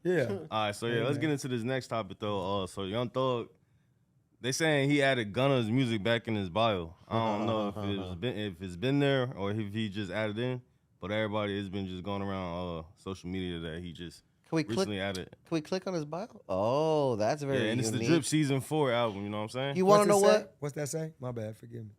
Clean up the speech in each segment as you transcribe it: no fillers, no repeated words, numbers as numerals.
Yeah. All right, so yeah, let's get into this next topic though. So Young Thug, they saying he added Gunna's music back in his bio. I don't know if it's been there or if he just added in, but everybody has been just going around social media that he just recently added. Can we click on his bio? Oh, that's very and it's unique. the Drip Season 4 album. You know what I'm saying? You want to know what? What's that say? My bad. Forgive me.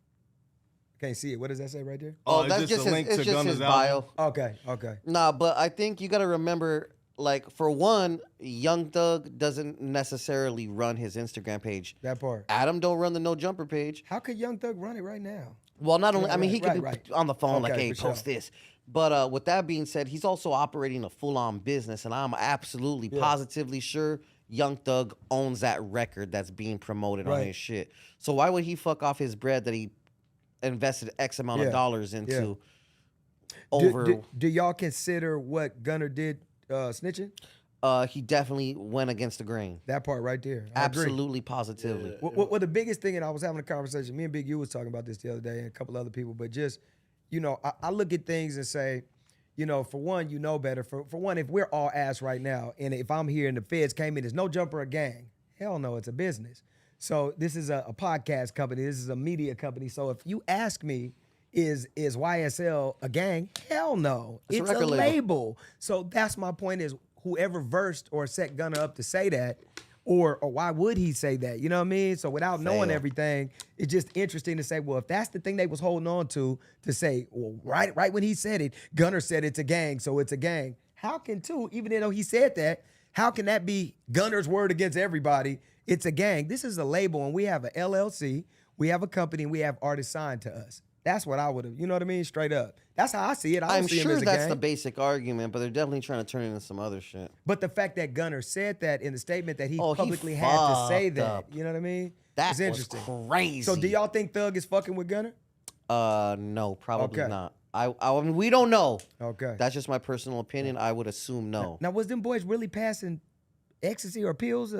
Can't see it. What does that say right there? Oh, that's just a link his, to it's just Gunna's his bio. Okay. Nah, but I think you got to remember, like, for one, Young Thug doesn't necessarily run his Instagram page. That part. Adam don't run the No Jumper page. How could Young Thug run it right now? Well, not only, I mean, he could right. be on the phone like, Okay, hey, for post sure. this. But with that being said, he's also operating a full-on business, and I'm absolutely, positively sure Young Thug owns that record that's being promoted on his shit. So why would he fuck off his bread that he invested X amount of dollars into over... Do y'all consider what Gunna did snitching? He definitely went against the grain. That part right there. Absolutely, positively. Well, the biggest thing, and I was having a conversation, me and Big U was talking about this the other day and a couple other people, but just, I look at things and say, for one, you know better. For one, if we're all ass right now, and if I'm here and the feds came in, there's No Jumper a gang. Hell no, it's a business. So this is a podcast company. This is a media company. So if you ask me, is YSL a gang? Hell no. It's a label. So that's my point is whoever versed or set Gunna up to say that, or why would he say that? You know what I mean? So without knowing everything, it's just interesting to say, well, if that's the thing they was holding on to say, well, right when he said it, Gunna said it's a gang, so it's a gang. How can even though he said that, how can that be Gunner's word against everybody? It's a gang. This is a label, and we have a LLC, we have a company, and we have artists signed to us. That's what I would have, you know what I mean? Straight up. That's how I see it. I'm sure that's the basic argument, but they're definitely trying to turn it into some other shit. But the fact that Gunner said that in the statement that he publicly had to say that, you know what I mean? That's interesting. Crazy. So do y'all think Thug is fucking with Gunner? No, probably not. I mean, we don't know. Okay. That's just my personal opinion. I would assume no. Now, was them boys really passing ecstasy or pills,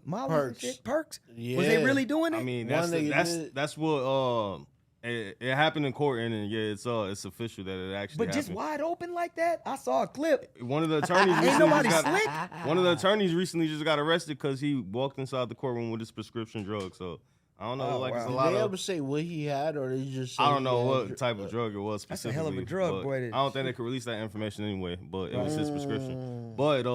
Molly Perks. and shit? Perks? Yeah. Was they really doing it? I mean, that's what it happened in court, and it's official that it actually. But just happened. wide open like that? I saw a clip. One of the attorneys Ain't nobody slick. One of the attorneys recently just got arrested because he walked inside the courtroom with his prescription drug. So I don't know, it's a lot Did they of. ever say what he had, or they just? Say I don't know what type of drug it was That's specifically. a hell of a drug, boy. I don't think they could release that information anyway, but it was his prescription. But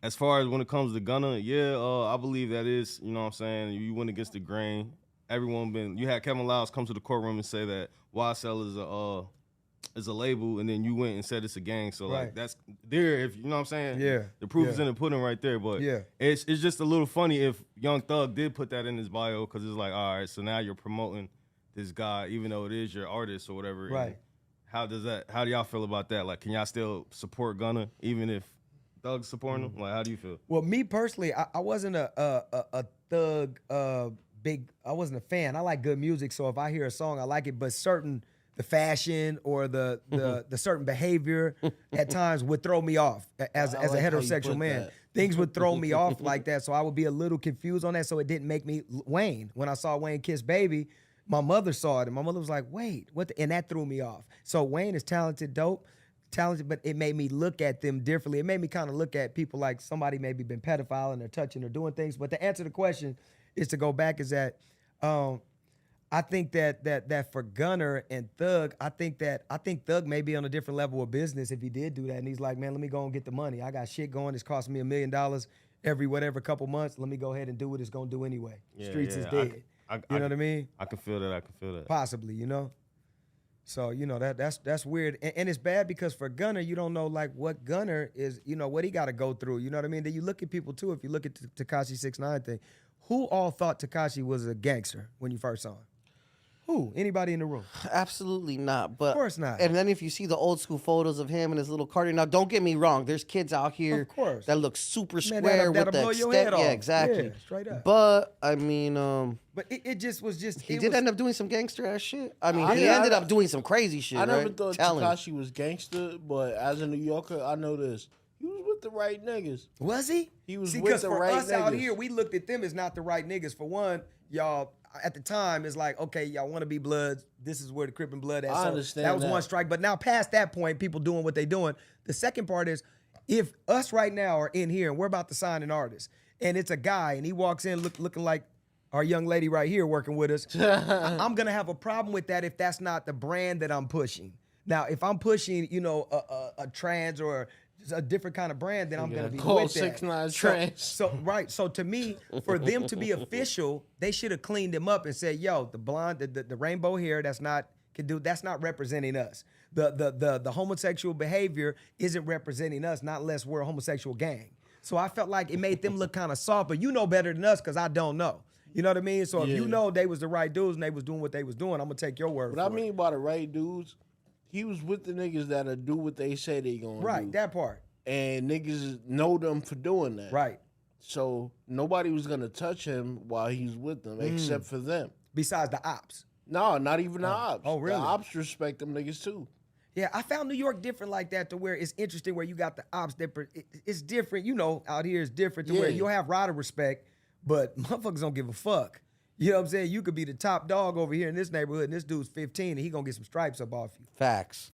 as far as when it comes to Gunna, I believe that is, you know what I'm saying, you went against the grain. You had Kevin Lyles come to the courtroom and say that YSL is a label, and then you went and said it's a gang. So like that's there, if you know what I'm saying. Yeah. The proof is in the pudding right there. But it's just a little funny if Young Thug did put that in his bio, because it's like, all right, so now you're promoting this guy, even though it is your artist or whatever. Right. And how do y'all feel about that? Like, can y'all still support Gunna even if Thug's supporting him? Like, how do you feel? Well, me personally, I wasn't a Thug I wasn't a fan. I like good music, so if I hear a song, I like it. But the fashion or the certain behavior at times would throw me off as a heterosexual man. Things would throw me off like that, so I would be a little confused on that. So it didn't make me Wayne. When I saw Wayne kiss Baby, my mother saw it, and my mother was like, "Wait, what?" And that threw me off. So Wayne is talented, but it made me look at them differently. It made me kind of look at people like somebody maybe been pedophile and they're touching or doing things. But to answer the question is to go back is that I think that for Gunner and Thug, I think Thug may be on a different level of business if he did do that. And he's like, man, let me go and get the money. I got shit going. It's costing me $1 million every couple months. Let me go ahead and do what it's gonna do anyway. Streets is dead. You know what I mean? I can feel that. Possibly, So, that's weird. And it's bad because for Gunner, you don't know like what Gunner is, what he got to go through. You know what I mean? Then you look at people too. If you look at Tekashi 6ix9ine thing, who all thought Tekashi was a gangster when you first saw him? Who? Anybody in the room? Absolutely not. But of course not. And then if you see the old school photos of him and his little cardigan, now don't get me wrong, there's kids out here that look super square with the extent. Yeah, exactly. Yeah, straight up. But I mean, but it just was just. He did end up doing some gangster ass shit. I mean, he ended up doing some crazy shit. I never right? thought Tekashi was gangster, but as a New Yorker, I know this. He was with the right niggas. Was he? He was with the for right us niggas. out here, we looked at them as not the right niggas. For one, y'all at the time it's like, okay, y'all want to be Bloods. This is where the Crip and Blood at. I So understand that was one strike. But now past that point, people doing what they doing. The second part is if us right now are in here and we're about to sign an artist, and it's a guy and he walks in looking like our young lady right here working with us, I'm gonna have a problem with that if that's not the brand that I'm pushing. Now, if I'm pushing, you know, a trans or a different kind of brand, then I'm gonna be call with that. 6ix9ine trans. So to me, for them to be official, they should have cleaned them up and said, "Yo, the blonde, the rainbow hair, that's not representing us. The homosexual behavior isn't representing us, not unless we're a homosexual gang." So I felt like it made them look kind of soft, but you know better than us because I don't know. You know what I mean? So if you know they was the right dudes and they was doing what they was doing, I'm gonna take your word What for I mean by the right dudes, he was with the niggas that'll do what they say they gonna do. Right, that part. And niggas know them for doing that. Right. So nobody was gonna touch him while he's with them except for them. Besides the ops. No, not even the ops. Oh, really? The ops respect them niggas too. Yeah, I found New York different like that to where it's interesting where you got the ops that it's different. You know, out here it's different to where you'll have rider respect, but motherfuckers don't give a fuck. You know what I'm saying? You could be the top dog over here in this neighborhood and this dude's 15 and he gonna get some stripes up off you. Facts.